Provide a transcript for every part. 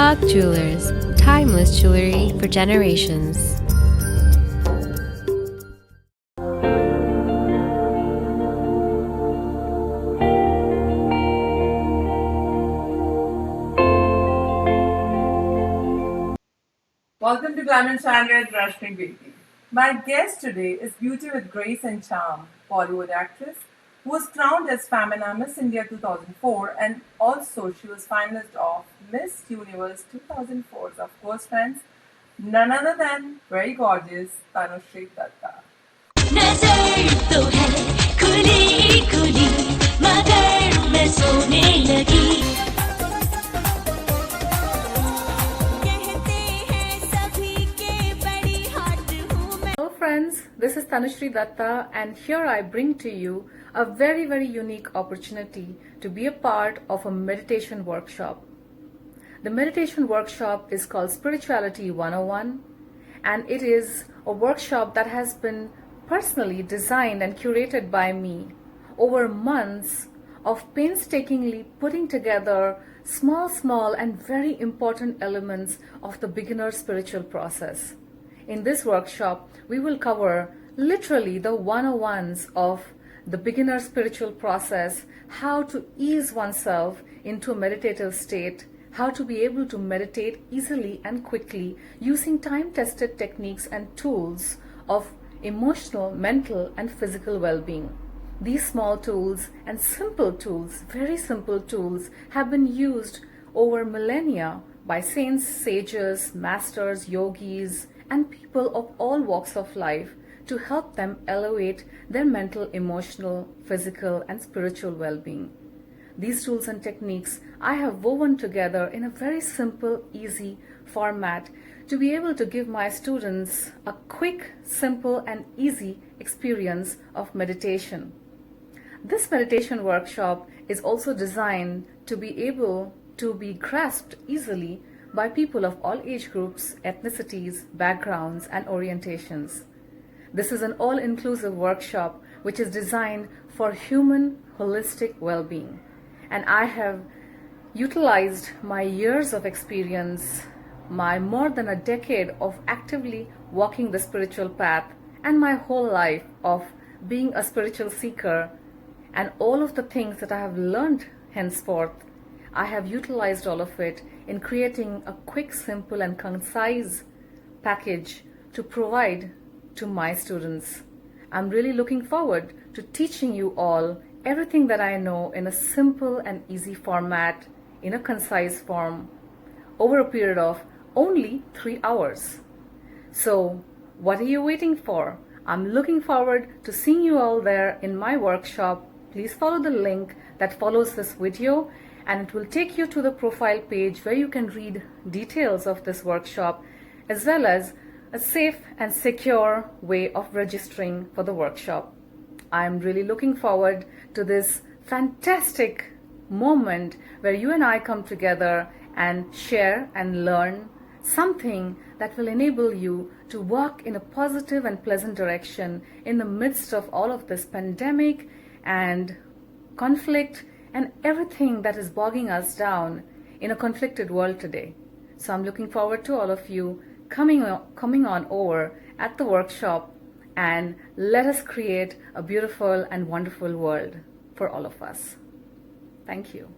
Bach Jewelers, timeless jewelry for generations. Welcome to Glamour Standard, Rashmi Beauty. My guest today is Beauty with Grace and Charm, Bollywood actress, who was crowned as Femina Miss India 2004, and also she was finalist of Miss Universe 2004. So of course, friends, none other than very gorgeous Tanushree Datta. नजर तो है खुली खुली मगर मैं सोने लगी कहते हैं सभी के बड़ी हॉट हूँ मैं Hello friends, this is Tanushree Datta and here I bring to you a very unique opportunity to be a part of a meditation workshop. The meditation workshop is called Spirituality 101 and it is a workshop that has been personally designed and curated by me over months of painstakingly putting together small and very important elements of the beginner spiritual process. In this workshop, we will cover literally the 101s of the beginner spiritual process, how to ease oneself into a meditative state, how to be able to meditate easily and quickly using time-tested techniques and tools of emotional, mental, and physical well-being. These small tools and simple tools, very simple tools, have been used over millennia by saints, sages, masters, yogis, and people of all walks of life to help them elevate their mental, emotional, physical, and spiritual well-being. These tools and techniques I have woven together in a very simple, easy format to be able to give my students a quick, simple, and easy experience of meditation. This meditation workshop is also designed to be able to be grasped easily by people of all age groups, ethnicities, backgrounds, and orientations. This is an all-inclusive workshop which is designed for human holistic well-being. And I have utilized my years of experience, my more than a decade of actively walking the spiritual path, and my whole life of being a spiritual seeker, and all of the things that I have learned henceforth, I have utilized all of it in creating a quick, simple, and concise package to provide to my students. I'm really looking forward to teaching you all everything that I know in a simple and easy format, in a concise form, over a period of only 3 hours. So, what are you waiting for? I'm looking forward to seeing you all there in my workshop. Please follow the link that follows this video and it will take you to the profile page where you can read details of this workshop as well as a safe and secure way of registering for the workshop. I'm really looking forward to this fantastic moment where you and I come together and share and learn something that will enable you to walk in a positive and pleasant direction in the midst of all of this pandemic and conflict and everything that is bogging us down in a conflicted world today. So I'm looking forward to all of you coming on over at the workshop and let us create a beautiful and wonderful world for all of us. Thank you.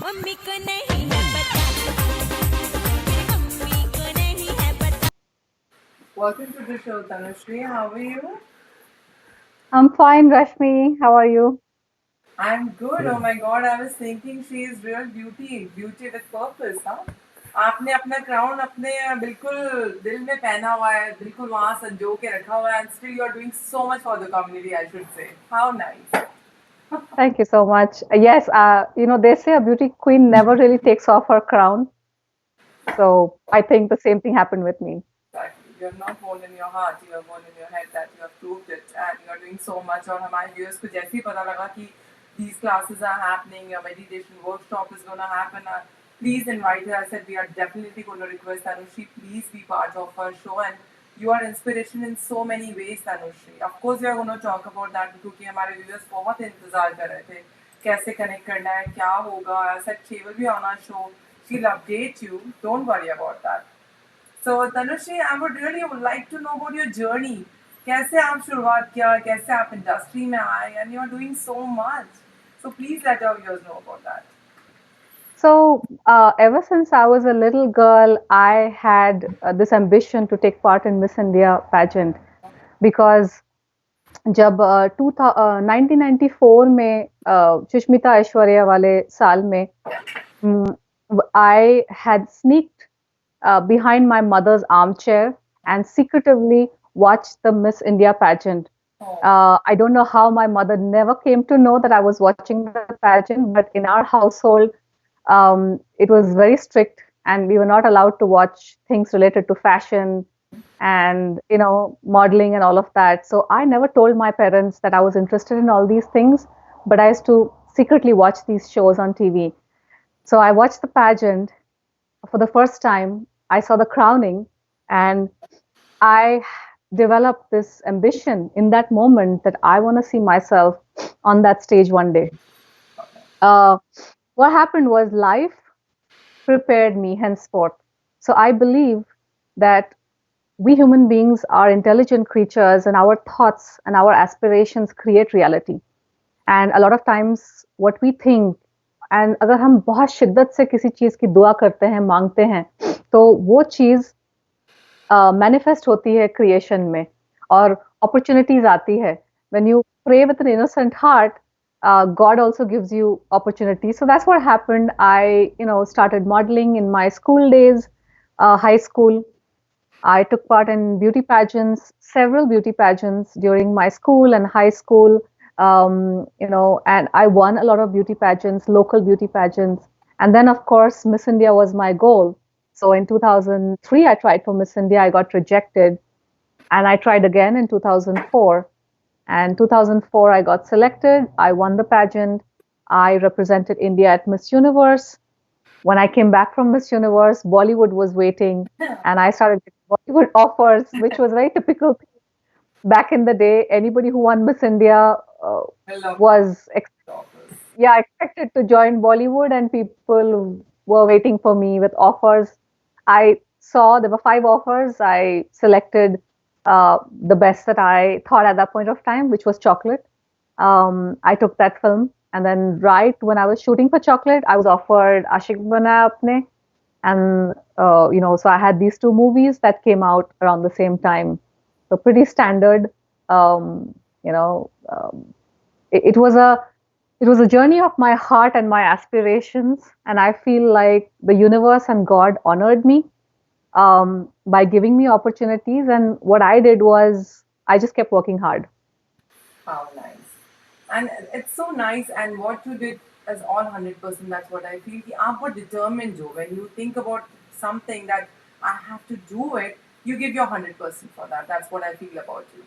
Mummy को नहीं है पता mummy को नहीं है पता Welcome to the show, Tanushree. How are you? I'm fine, Rashmi. How are you? I'm good. Oh my God, I was thinking she is real beauty with purpose, huh? आपने अपना क्राउन अपने बिल्कुल दिल में पहना हुआ है, बिल्कुल वहाँ संजो के रखा हुआ है, and still you are doing so much for the community, I should say. How nice. Thank you so much. Yes, they say a beauty queen never really takes off her crown. So I think the same thing happened with me. Exactly. You have not worn in your heart, you have worn in your head that you have proved it, and you are doing so much. और हमारे viewers को जैसे ही पता लगा कि these classes are happening, your meditation workshop is going to happen, please invite her. I said we are definitely going to request Tanushree, please be part of her show, and You are inspiration in so many ways, Tanushri. Of course, we are going to talk about that क्योंकि हमारे viewers बहुत इंतजार कर रहे थे कैसे connect करना है क्या होगा. I said she will be on our show. She'll update you. Don't worry about that. So Tanushri, I would really would like to know about your journey. कैसे आप शुरुआत किया, कैसे आप इंडस्ट्री में आए, and you are doing so much. So please let our viewers know about that. So, ever since I was a little girl, I had this ambition to take part in Miss India pageant because जब 1994 में सुष्मिता ऐश्वर्या वाले साल में I had sneaked behind my mother's armchair and secretively watched the Miss India pageant. I don't know how my mother never came to know that I was watching the pageant, but in our household, it was very strict, and we were not allowed to watch things related to fashion and modeling and all of that. So I never told my parents that I was interested in all these things, but I used to secretly watch these shows on TV. So I watched the pageant for the first time. I saw the crowning, and I developed this ambition in that moment that I want to see myself on that stage one day. What happened was life prepared me henceforth. So I believe that we human beings are intelligent creatures, and our thoughts and our aspirations create reality. And a lot of times what we think, and अगर हम बहुत शिद्दत से किसी चीज की दुआ करते हैं, मांगते हैं, तो वो चीज मैनिफेस्ट होती है क्रिएशन में और अपॉर्चुनिटीज आती है. When you pray with an innocent heart, God also gives you opportunities. So that's what happened. I started modeling in my school days, high school. I took part in beauty pageants, several beauty pageants during my school and high school. And I won a lot of beauty pageants, local beauty pageants. And then, of course, Miss India was my goal. So in 2003, I tried for Miss India. I got rejected. And I tried again in 2004. And 2004, I got selected. I won the pageant. I represented India at Miss Universe. When I came back from Miss Universe, Bollywood was waiting, and I started getting Bollywood offers, which was very typical. Back in the day, anybody who won Miss India was expected to join Bollywood, and people were waiting for me with offers. I saw there were 5 offers. I selected the best that I thought at that point of time, which was Chocolate. I took that film. And then right when I was shooting for Chocolate, I was offered Ashik Bana Apne. And, so I had these 2 movies that came out around the same time. So pretty standard. It was a journey of my heart and my aspirations. And I feel like the universe and God honored me by giving me opportunities. And what I did was I just kept working hard. How nice. And it's so nice, and what you did is all 100%. That's what I feel. कि आप बहुत determined हो. When you think about something that I have to do it, you give your 100% for that. That's what I feel about you.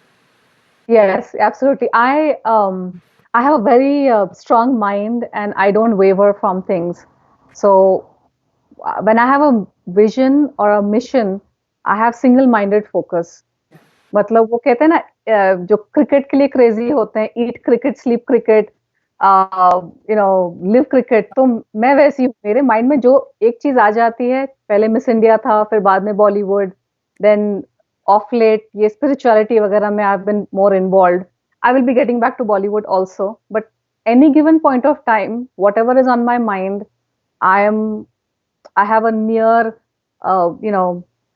Yes, absolutely. I have a very strong mind, and I don't waver from things. So when I have a vision or a mission, I have single-minded focus. मतलब वो कहते हैं ना जो cricket के लिए crazy होते हैं, eat cricket, sleep cricket, live cricket, तो मैं वैसी हूँ. मेरे माइंड में जो एक चीज आ जाती है, पहले मिस इंडिया था, फिर बाद में बॉलीवुड, देन ऑफ लेट ये स्पिरिचुअलिटी वगैरह में I have been more involved. I will be getting back to Bollywood also, but any given point of time, whatever is on my mind, I have a near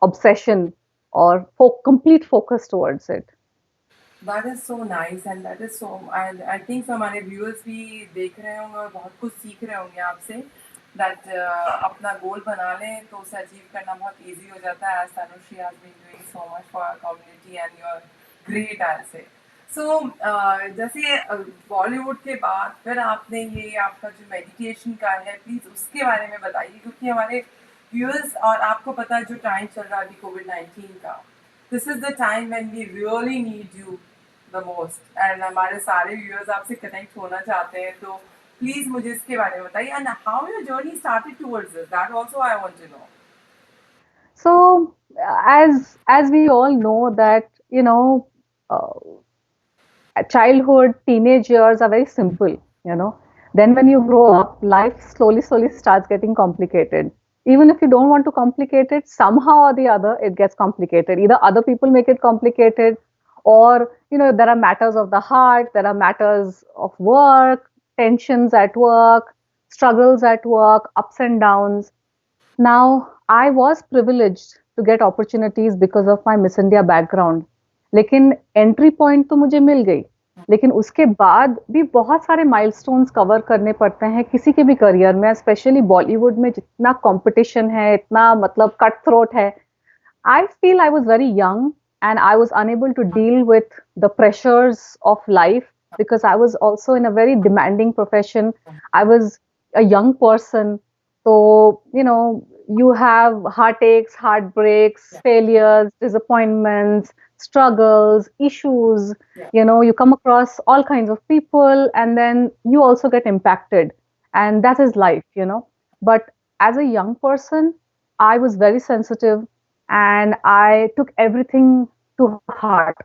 obsession or complete focus towards it. That is so nice, and that is so. I think हमारे viewers भी देख रहे होंगे और बहुत कुछ सीख रहे होंगे आपसे. That अपना गोल बना लें तो उसे अचीव करना बहुत easy हो जाता है. As Tanushri has been doing so much for our community, and you're great, I'll say. So जैसे बॉलीवुड के बाद फिर आपने ये आपका जो मेडिटेशन का है, प्लीज उसके बारे में बताइए, क्योंकि हमारे व्यूअर्स और आपको पता है जो टाइम चल रहा है अभी कोविड-19 का, this is the time when we really need you the most, and हमारे सारे व्यूअर्स आपसे कनेक्ट होना चाहते हैं, तो प्लीज मुझे इसके बारे में बताइए, and how your journey started towards this, that also I want to know. So as we all know that, uh, childhood, teenage years are very simple, you know. Then when you grow up, life slowly starts getting complicated. Even if you don't want to complicate it, somehow or the other, it gets complicated. Either other people make it complicated, or, there are matters of the heart, there are matters of work, tensions at work, struggles at work, ups and downs. Now, I was privileged to get opportunities because of my miss India background, लेकिन entry point तो मुझे मिल गई, लेकिन उसके बाद भी बहुत सारे माइलस्टोन्स कवर करने पड़ते हैं किसी के भी करियर में, स्पेशली बॉलीवुड में जितना कंपटीशन है, इतना मतलब कट थ्रोट है. I feel I was very young and I was unable to deal with the pressures of life because I was also in a very demanding profession. I was a young person. So, you have heartaches, heartbreaks, failures, disappointments, struggles, issues. You come across all kinds of people and then you also get impacted. And that is life. But as a young person, I was very sensitive and I took everything to heart,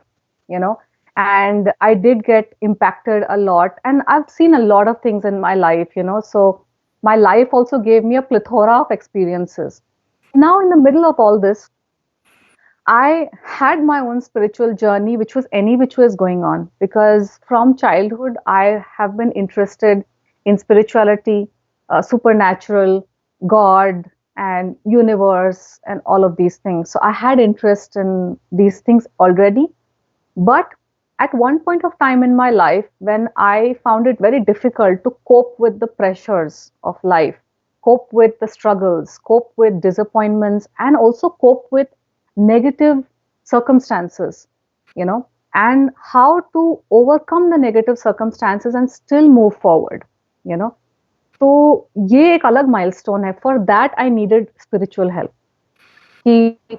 you know, and I did get impacted a lot. And I've seen a lot of things in my life. So my life also gave me a plethora of experiences. Now, in the middle of all this, I had my own spiritual journey, which was any which was going on, because from childhood, I have been interested in spirituality, supernatural, God, and universe, and all of these things. So I had interest in these things already. But at one point of time in my life, when I found it very difficult to cope with the pressures of life, cope with the struggles, cope with disappointments, and also cope with negative circumstances, and how to overcome the negative circumstances and still move forward, you know. तो ये एक अलग milestone है. For that I needed spiritual help. कि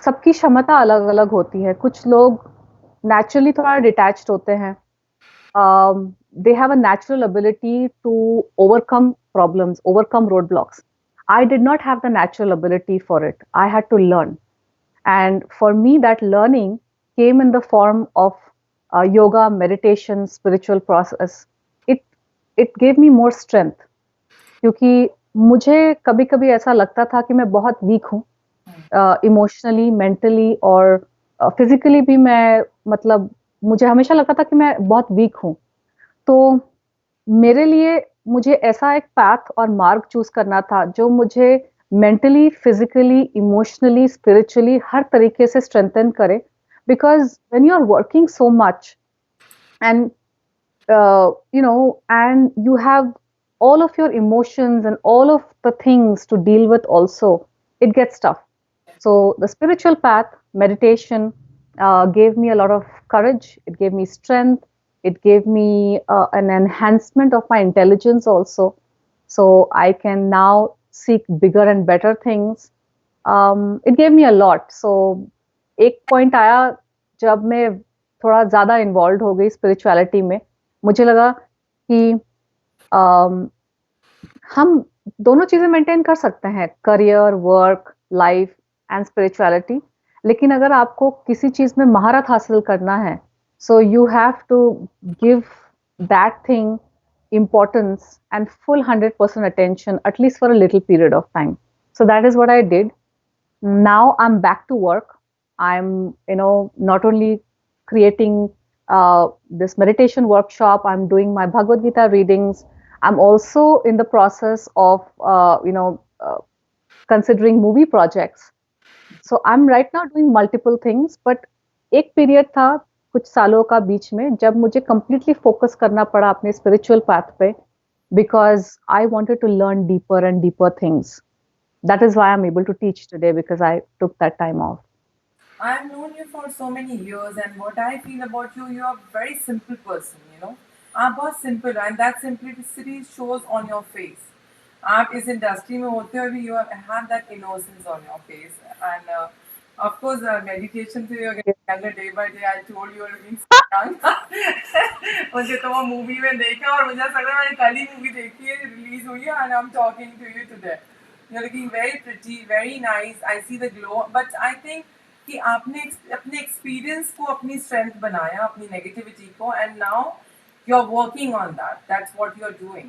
सबकी क्षमता अलग अलग होती है. कुछ लोग नेचुरली थोड़ा डिटैच्ड होते हैं. They have a natural ability to overcome problems, overcome roadblocks. I did not have the natural ability for it. I had to learn. And for me, that learning came in the form of yoga, meditation, spiritual process. It it gave me more strength. क्योंकि मुझे कभी-कभी ऐसा लगता था कि मैं बहुत week हूँ, इमोशनली, मेंटली और फिजिकली भी. मैं मतलब मुझे हमेशा लगता था कि मैं बहुत वीक हूँ. तो मेरे लिए मुझे ऐसा एक पाथ और मार्ग चूज करना था जो मुझे मेंटली, फिजिकली, इमोशनली, स्पिरिचुअली हर तरीके से स्ट्रेंथन करे. Because when you are working so much and and you have all of your emotions and all of the things to deal with also, it gets tough. So the spiritual path, meditation, gave me a lot of courage. It gave me strength. It gave me an enhancement of my intelligence also. So I can now seek bigger and better things. It gave me a lot. So एक point आया जब मैं थोड़ा ज़्यादा involved हो गई spirituality में. मुझे लगा कि हम दोनों चीजें मेंटेन कर सकते हैं, career, work, life and spirituality. लेकिन अगर आपको किसी चीज में महारत हासिल करना है, so you have to give that thing importance and full 100% attention, at least for a little period of time. So that is what I did. Now I'm back to work. I'm, not only creating this meditation workshop, I'm doing my Bhagavad Gita readings. I'm also in the process of, considering movie projects. So I'm right now doing multiple things, but एक period था कुछ सालों का बीच में जब मुझे completely focus करना पड़ा अपने spiritual path पे, because I wanted to learn deeper and deeper things. That is why I'm able to teach today, because I took that time off. I've known you for so many years, and what I feel about you, you're a very simple person. आप बहुत simple and that simplicity shows on your face. आप इस industry में होते हुए भी you have that innocence on your face, and of course meditation to you're getting younger day by day. I told you are looking so young. मुझे तो वो movie में देखा और मुझे ऐसा लगा मैंने कल ही मूवी देखी है, रिलीज हुई है, and I'm talking to you today. You're looking very pretty, very nice. I see the glow. But I think कि आपने अपने एक्सपीरियंस को अपनी स्ट्रेंथ बनाया, अपनी नेगेटिविटी को, and now you are working on that. That's what you are doing.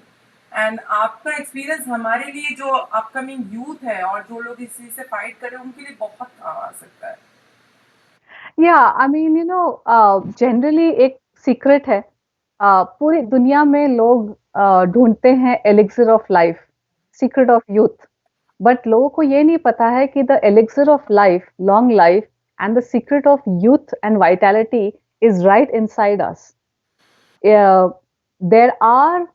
And आपका experience हमारे लिए जो अपकमिंग यूथ है और जो लोग इस चीज से फाइट कर रहे हैं उनके लिए बहुत काम आ सकता है. Yeah, I mean, generally एक सीक्रेट है. पूरी दुनिया में लोग ढूंढते हैं elixir of life, secret of youth. But लोगों को ये नहीं पता है कि the elixir of life, long life, and the secret of youth and vitality is right inside us. There are,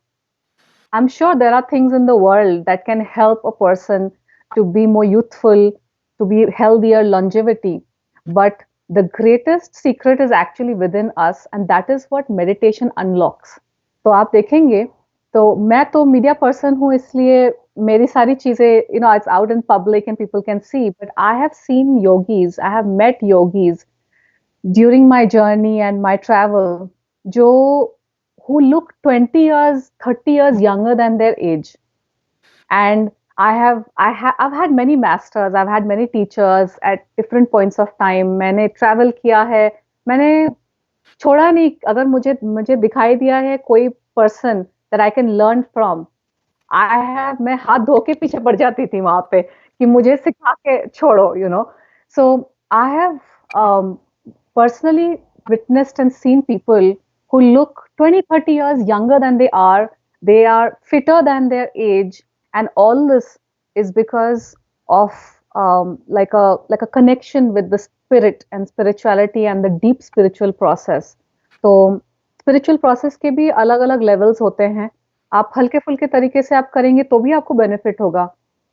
I'm sure there are things in the world that can help a person to be more youthful, to be healthier, longevity. But the greatest secret is actually within us, and that is what meditation unlocks. तो आप देखेंगे, तो मैं तो media person हूँ, इसलिए मेरी सारी चीजें, it's out in public and people can see. But I have seen yogis, I have met yogis during my journey and my travel, who look 20 years, 30 years younger than their age. And I've had many masters, I've had many teachers at different points of time. मैंने travel किया है, मैंने छोड़ा नहीं. अगर मुझे दिखाई दिया है कोई person that I can learn from, मैं हाथ धो के पीछे पड़ जाती थी वहां पे कि मुझे सिखा के छोड़ो. So I have personally witnessed and seen people who look 20, 30 years younger than they are. They are fitter than their age. And all this is because of like a connection with the spirit and spirituality and the deep spiritual process. तो spiritual process के भी अलग-अलग levels होते हैं. आप हल्के-फुल्के तरीके से आप करेंगे तो भी आपको benefit होगा.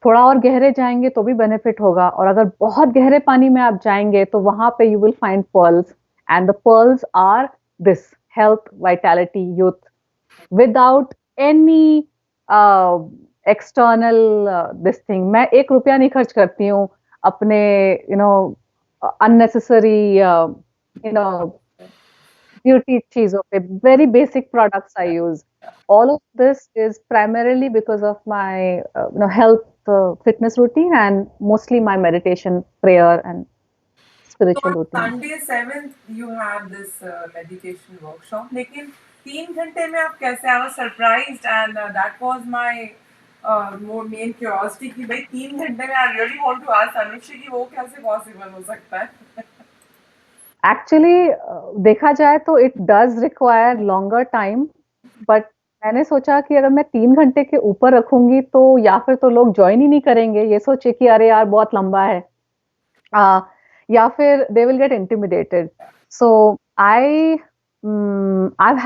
थोड़ा और गहरे जाएंगे तो भी benefit होगा. और अगर बहुत गहरे पानी में आप जाएंगे तो वहां पे you will find pearls. And the pearls are this: health, vitality, youth, without any external this thing. मैं 1 रुपया नहीं खर्च करती हूँ अपने unnecessary beauty चीजों पे. Very basic products I use. All of this is primarily because of my health, fitness routine, and mostly my meditation, prayer, and spiritual So routine. Sunday 7th you have this meditation workshop. लेकिन 3 घंटे में आप कैसे? I was surprised, and that was my more main curiosity कि भाई 3 घंटे में I really want to ask Anushree कि वो कैसे possible हो सकता है? Actually, देखा जाए तो it does require longer time, but मैंने सोचा कि अगर मैं 3 घंटे के ऊपर रखूंगी तो या फिर तो लोग ज्वाइन ही नहीं करेंगे, ये सोचे कि अरे यार बहुत लंबा है, या फिर they will get intimidated. So I've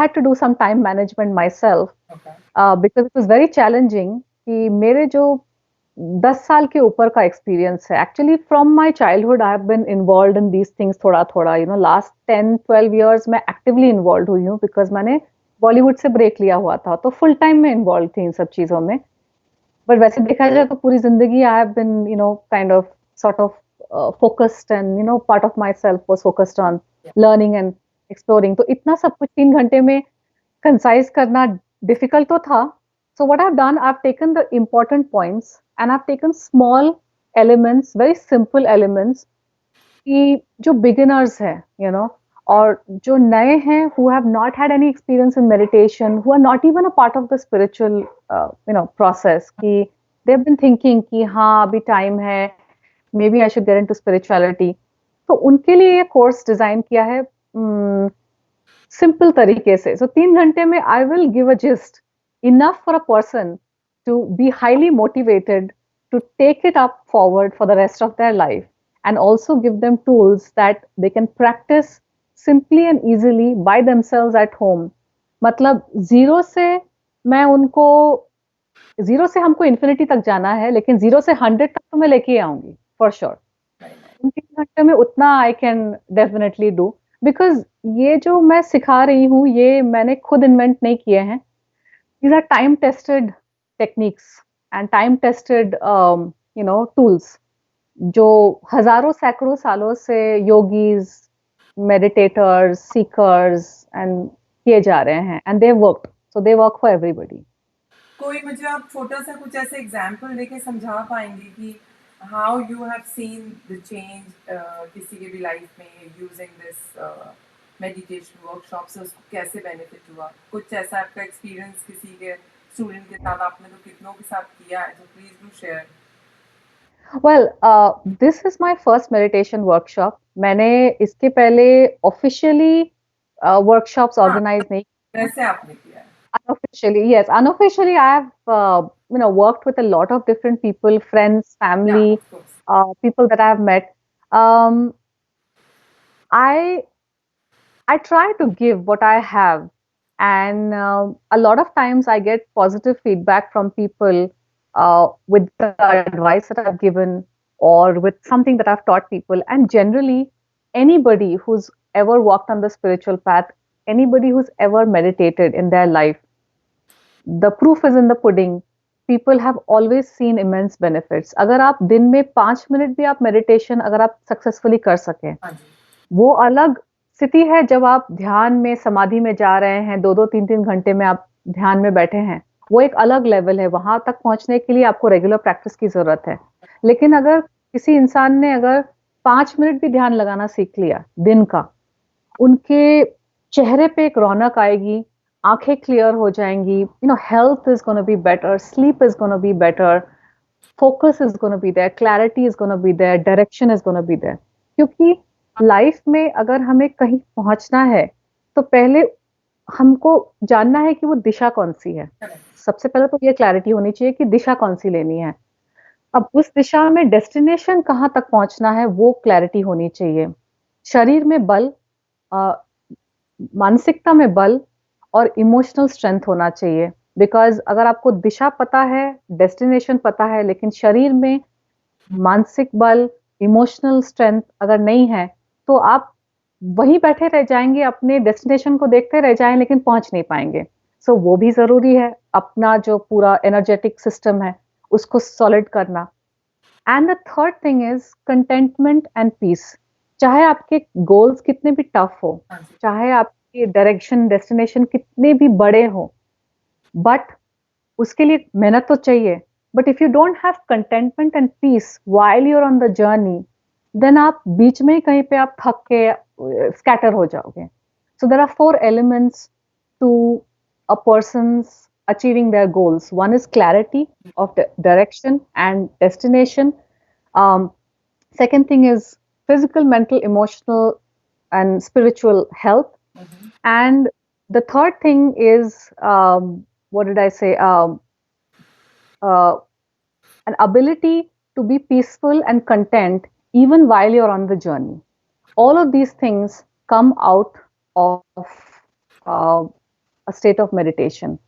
had to do some time management myself, Okay. because it was very challenging कि मेरे जो 10 साल के ऊपर का एक्सपीरियंस है. Actually from my childhood I have been involved in these things थोड़ा थोड़ा. लास्ट 10-12 इयर्स में एक्टिवली इन्वॉल्व हुई हूँ बिकॉज मैंने बॉलीवुड से ब्रेक लिया हुआ था, तो फुल टाइम में इन्वॉल्व थी इन सब चीजों में. बट वैसे देखा जाए तो पूरी जिंदगी I have been kind of sort of focused, and part of myself was focused on learning and exploring. तो इतना सब कुछ 3 घंटे में कंसाइज करना डिफिकल्ट तो था. So what I've done, I've taken the important points and I've taken small elements, very simple elements, कि जो beginners हैं, और जो नए हैं, who have not had any experience in meditation, who are not even a part of the spiritual, process, कि they've been thinking कि हाँ अभी time है, maybe I should get into spirituality. तो उनके लिए ये course design किया है simple तरीके से. So 3 घंटे में I will give a gist enough for a person to be highly motivated to take it up forward for the rest of their life, and also give them tools that they can practice simply and easily by themselves at home. मतलब zero से हमको infinity तक जाना है, लेकिन 0 से 100 तक तो मैं लेके आऊंगी फॉर श्योर. 3 घंटे में उतना I can definitely do, because ये जो मैं सिखा रही हूँ ये मैंने खुद इन्वेंट नहीं किए हैं. These are time-tested techniques and time-tested, tools जो हजारों सैकड़ों सालों से yogis, meditators, seekers and किए जा रहे हैं, and they worked, so they work for everybody. कोई मुझे आप छोटा सा कुछ ऐसे एग्जाम्पल देके समझा पाएंगे कि how you have seen the change किसी के भी लाइफ में यूजिंग दिस मेडिटेशन वर्कशॉप से उसको कैसे बेनिफिट हुआ? कुछ ऐसा आपका एक्सपीरियंस किसी के स्टूडेंट के साथ, आपने तो कितनों के साथ किया है, तो please do share. Well, this is my first meditation workshop. मैंने इसके पहले officially workshops हाँ, organize नहीं. वैसे आपने किया है। Unofficially, yes. Unofficially, I have worked with a lot of different people, friends, या family, of course. people that I have met. Um, I I try to give what I have, and a lot of times I get positive feedback from people with the advice that I've given or with something that I've taught people. And generally, anybody who's ever walked on the spiritual path, anybody who's ever meditated in their life, the proof is in the pudding. People have always seen immense benefits. अगर आप दिन में 5 minute भी आप meditation अगर आप successfully कर सकें, हाँ जी। वो अलग स्थिति है जब आप ध्यान में समाधि में जा रहे हैं, 2-2 3-3 घंटे में आप ध्यान में बैठे हैं, वो एक अलग लेवल है। वहां तक पहुंचने के लिए आपको रेगुलर प्रैक्टिस की जरूरत है। लेकिन अगर किसी इंसान ने अगर 5 मिनट भी ध्यान लगाना सीख लिया दिन का, उनके चेहरे पे एक रौनक आएगी, आंखें क्लियर हो जाएंगी, health is gonna be better, sleep is gonna be better, focus is going to be there, clarity is going to be there, direction is going to be there. क्योंकि लाइफ में अगर हमें कहीं पहुंचना है तो पहले हमको जानना है कि वो दिशा कौन सी है। सबसे पहले तो ये क्लैरिटी होनी चाहिए कि दिशा कौन सी लेनी है। अब उस दिशा में डेस्टिनेशन कहाँ तक पहुंचना है वो क्लैरिटी होनी चाहिए। शरीर में बल, मानसिकता में बल और इमोशनल स्ट्रेंथ होना चाहिए। बिकॉज अगर आपको दिशा पता है, डेस्टिनेशन पता है, लेकिन शरीर में मानसिक बल, इमोशनल स्ट्रेंथ अगर नहीं है तो आप वहीं बैठे रह जाएंगे, अपने डेस्टिनेशन को देखते रह जाएं लेकिन पहुंच नहीं पाएंगे। सो वो भी जरूरी है, अपना जो पूरा एनर्जेटिक सिस्टम है उसको सॉलिड करना। And the third thing is contentment and peace. चाहे आपके गोल्स कितने भी टफ हो, चाहे आपके डायरेक्शन डेस्टिनेशन कितने भी बड़े हो, बट उसके लिए मेहनत तो चाहिए। But if you don't have contentment and peace while you are on the journey, then आप बीच में ही कहीं पे आप थक के स्कैटर हो जाओगे। So there are 4 elements to a person's achieving their goals. One is clarity of the direction and destination. Second thing is physical, mental, emotional, and spiritual health. And the third thing is what did I say? An ability to be peaceful and content even while you're on the journey. All of these things come out of a state of meditation.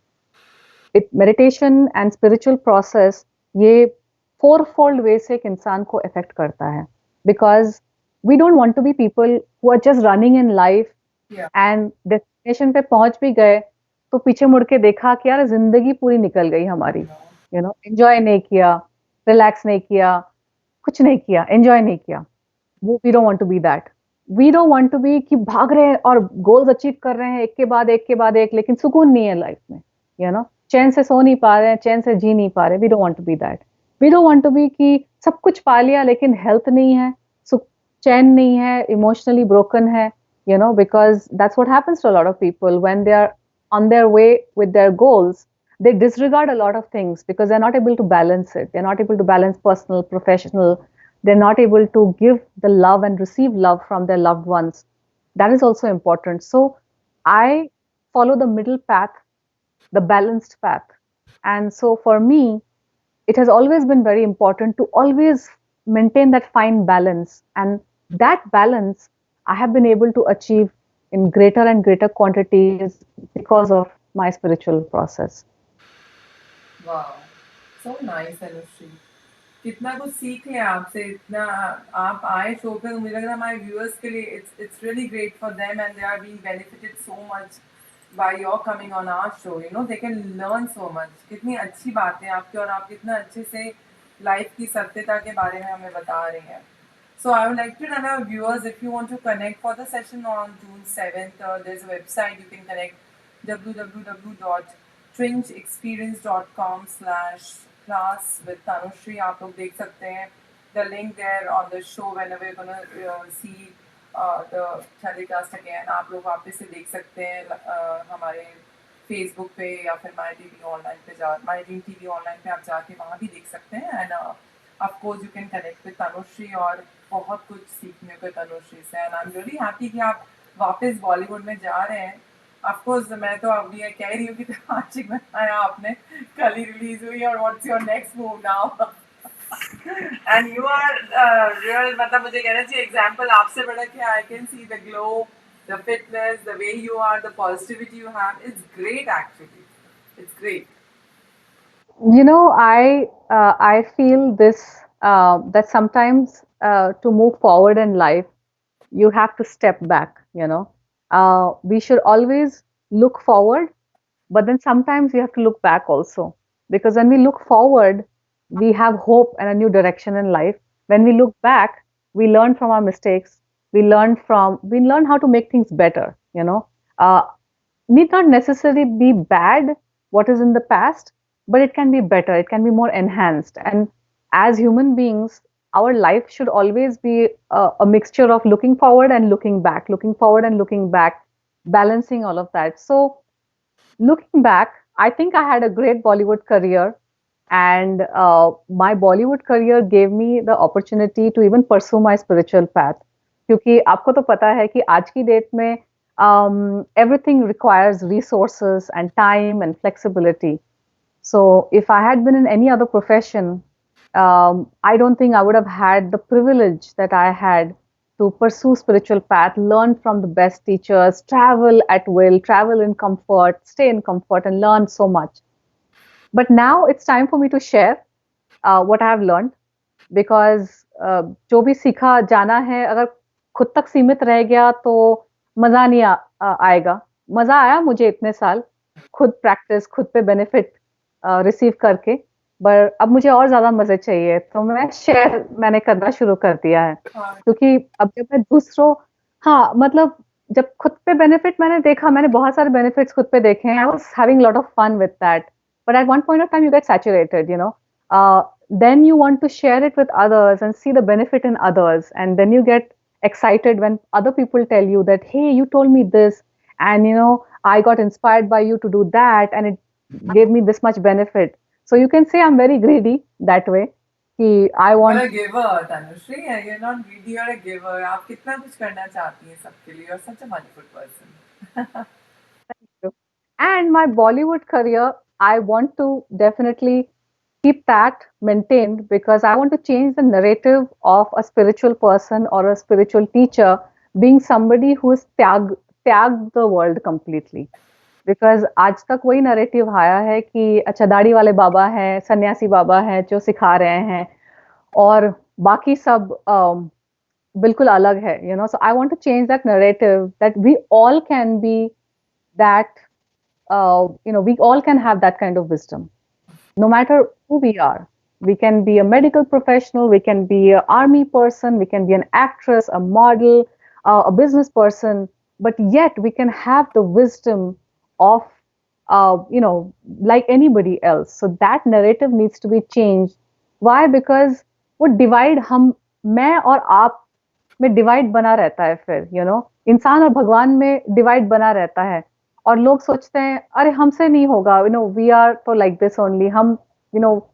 Meditation and spiritual process ये fourfold way से एक इंसान को affect करता है, because we don't want to be people who are just running in life and destination पे पहुंच भी गए तो पीछे मुड़ के देखा कि यार जिंदगी पूरी निकल गई हमारी, एंजॉय नहीं किया, रिलैक्स नहीं किया, कुछ नहीं किया, एंजॉय नहीं किया। वो we don't want to be that. We don't want to be कि भाग रहे हैं और गोल्स अचीव कर रहे हैं एक के बाद एक के बाद एक, लेकिन सुकून नहीं है लाइफ में, चैन से सो नहीं पा रहे हैं, चैन से जी नहीं पा रहे। We don't want to be that. We don't want to be कि सब कुछ पा लिया लेकिन हेल्थ नहीं है, चैन नहीं है, इमोशनली ब्रोकन है, because that's what happens to a lot of people when they are on their way with their goals. They disregard a lot of things because they're not able to balance it. They're not able to balance personal, professional. They're not able to give the love and receive love from their loved ones. That is also important. So I follow the middle path, the balanced path. And so for me, it has always been very important to always maintain that fine balance. And that balance I have been able to achieve in greater and greater quantities because of my spiritual process. वाह, so nice Anushree. कितना कुछ सीख लिया आपसे, इतना आप आए show पे, मुझे लग रहा है हमारे व्यूअर्स के लिए it's really great for them and they are being benefited so much by your coming on our show. They can learn so much. कितनी अच्छी बात है आपकी, और आप कितना अच्छे से लाइफ की सत्यता के बारे में हमें बता रहे हैं। So I would like to tell our viewers, if you want to connect for the session on June 7th, there's a website you can connect, www. trinchexperience.com/class with Tanushri आप लोग देख सकते हैं the link there on the show whenever you're gonna see the telecast again आप लोग वापस से देख सकते हैं हमारे फेसबुक पे या फिर माई टीवी ऑनलाइन पे माई ड्रीम टीवी ऑनलाइन पे आप जाके वहाँ भी देख सकते हैं end of course you can connect with Tanushree और बहुत कुछ सीखने को तनुश्री से and I am really happy कि आप वापस बॉलीवुड में जा रहे हैं ऑफ कोर्स मैं तो अभी ये कह रही हूँ कि आशिक बनाया आपने कल ही रिलीज हुई और what's your next move now and you are real मतलब मुझे कहना चाहिए एग्जांपल आपसे बड़ा क्या I can see the glow the fitness, the way you are, the positivity you have, it's great actually. It's great. You know, I feel this that sometimes to move forward in life, you have to step back. You know, we should always look forward, but then sometimes we have to look back also, because when we look forward, we have hope and a new direction in life. When we look back, we learn from our mistakes. We learn how to make things better. You know, need not necessarily be bad what is in the past, but it can be better, it can be more enhanced. And as human beings, our life should always be a mixture of looking forward and looking back, looking forward and looking back, balancing all of that. So looking back, I think I had a great Bollywood career, and my Bollywood career gave me the opportunity to even pursue my spiritual path. क्योंकि आपको तो पता है कि आज की date में everything requires resources and time and flexibility. So if I had been in any other profession, I don't think I would have had the privilege that I had to pursue spiritual path, learn from the best teachers, travel at will, travel in comfort, stay in comfort, and learn so much. But now it's time for me to share what I have learned, because जो भी सीखा जाना है, अगर खुद तक सीमित रह गया तो मजा नहीं आएगा. मजा आया मुझे इतने साल खुद प्रैक्टिस, खुद पे बेनिफिट रिसीव करके, पर अब मुझे और ज्यादा मजे चाहिए, तो मैंने करना शुरू कर दिया है. क्योंकि अब जब मैं दूसरों, हाँ मतलब जब खुद पे बेनिफिट मैंने देखा, मैंने बहुत सारे बेनिफिट्स खुद पे देखे हैं. I was having lot of fun with that, but at one point of time you get saturated, you know. Then you want to share it with others and see the benefit in others, and then you get excited when other people tell you that, hey, you told me this, and you know, I got inspired by you to do that, and it gave me this much benefit. So you can say I'm very greedy that way. I want. You're a giver, Tanushri. You're not greedy. You're a giver. आप कितना कुछ करना चाहती हैं सबके लिए. You're such a wonderful person. Thank you. And my Bollywood career, I want to definitely keep that maintained, because I want to change the narrative of a spiritual person or a spiritual teacher being somebody who is त्याग the world completely. Because आज तक वही narrative आया है कि अच्छा दाढ़ी वाले बाबा हैं, सन्यासी बाबा हैं जो सिखा रहे हैं, और बाकी सब बिल्कुल अलग है, you know. So I want to change that narrative, that we all can be that, you know, we all can have that kind of wisdom. No matter who we are, we can be a medical professional, we can be an army person, we can be an actress, a model, a business person, but yet we can have the wisdom of, you know, like anybody else. So that narrative needs to be changed. Why? Because वो divide मैं और आप में divide बना रहता है फिर, you know, इंसान और भगवान में divide बना रहता है. और लोग सोचते हैं अरे हमसे नहीं होगा, you know, we are तो like this only. हम, you know,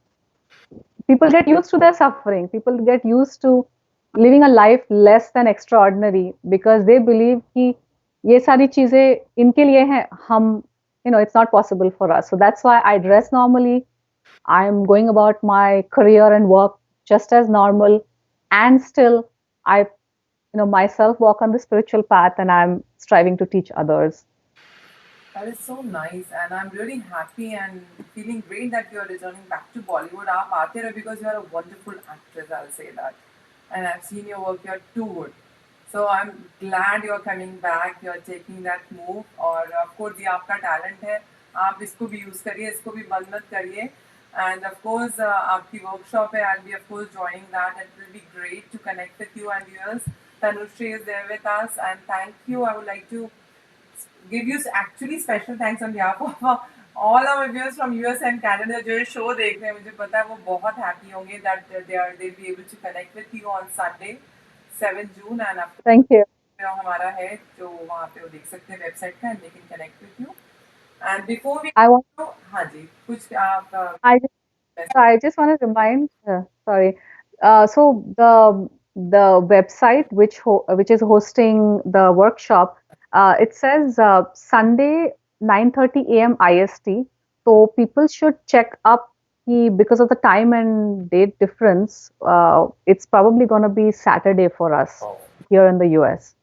people get used to their suffering, people get used to living a life less than extraordinary, because they believe कि ये सारी चीजें इनके लिए हैं, हम, you know, it's not possible for us. So that's why I dress normally, I am going about my career and work just as normal, and still I, you know, myself walk on the spiritual path, and I'm striving to teach others. That is so nice, and I'm really happy and feeling great that you're returning back to Bollywood. आप आते रहे because you're a wonderful actress, I'll say that. And I've seen your work, you're too good. So I'm glad you're coming back, you're taking that move. और of course ये आपका talent है, आप इसको भी use करिए, इसको भी बंद मत करिए. And of course आपकी workshop है, I'll be of course joining that, and it will be great to connect with you and yours. Tanushri is there with us, and thank you. I would like to give you actually special thanks on behalf of all our viewers from US and Canada जो ये show देख रहे हैं, मुझे पता है वो बहुत हैप्पी होंगे that they be able to connect with you on Sunday 7 June and आपको Thank you. हमारा है जो वहाँ पे वो देख सकते हैं वेबसाइट का, and they can connect with you. And before we I want. हाँ जी, कुछ आप I just want to remind. Sorry. So the website which is hosting the workshop, it says Sunday 9:30 a.m. IST. So people should check up because of the time and date difference. It's probably going to be Saturday for us here in the US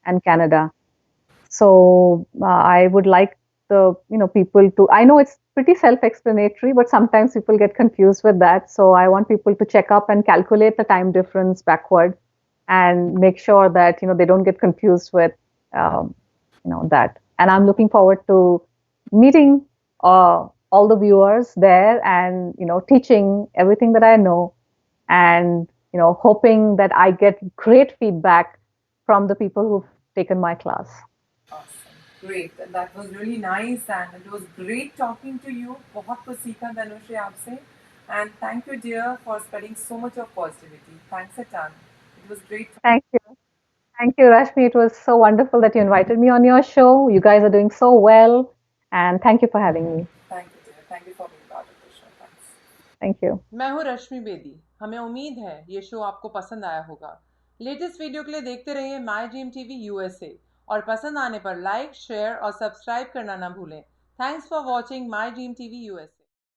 and Canada. So I would like the people to. I know it's pretty self-explanatory, but sometimes people get confused with that. So I want people to check up and calculate the time difference backward, and make sure that they don't get confused with that. And I'm looking forward to meeting all the viewers there, and teaching everything that I know, and hoping that I get great feedback from the people who've taken my class. Awesome. Great. That was really nice and it was great talking to you. बहुत कुछ सीखा धनुश्री आपसे. And thank you dear for spreading so much of positivity. Thanks a ton. It was great. Thank you. Thank you, Rashmi. It was so wonderful that you invited me on your show. You guys are doing so well. And thank you for having me. Thank you dear. Thank you for being part of the show. Thanks. Thank you. मैं हूँ रश्मि बेदी। हमें उम्मीद है ये show आपको पसंद आया होगा। लेटेस्ट वीडियो के लिए देखते रहिए माई ड्रीम टीवी यूएसए, और पसंद आने पर लाइक, शेयर और सब्सक्राइब करना ना भूलें। Thanks for watching my dream TV USA.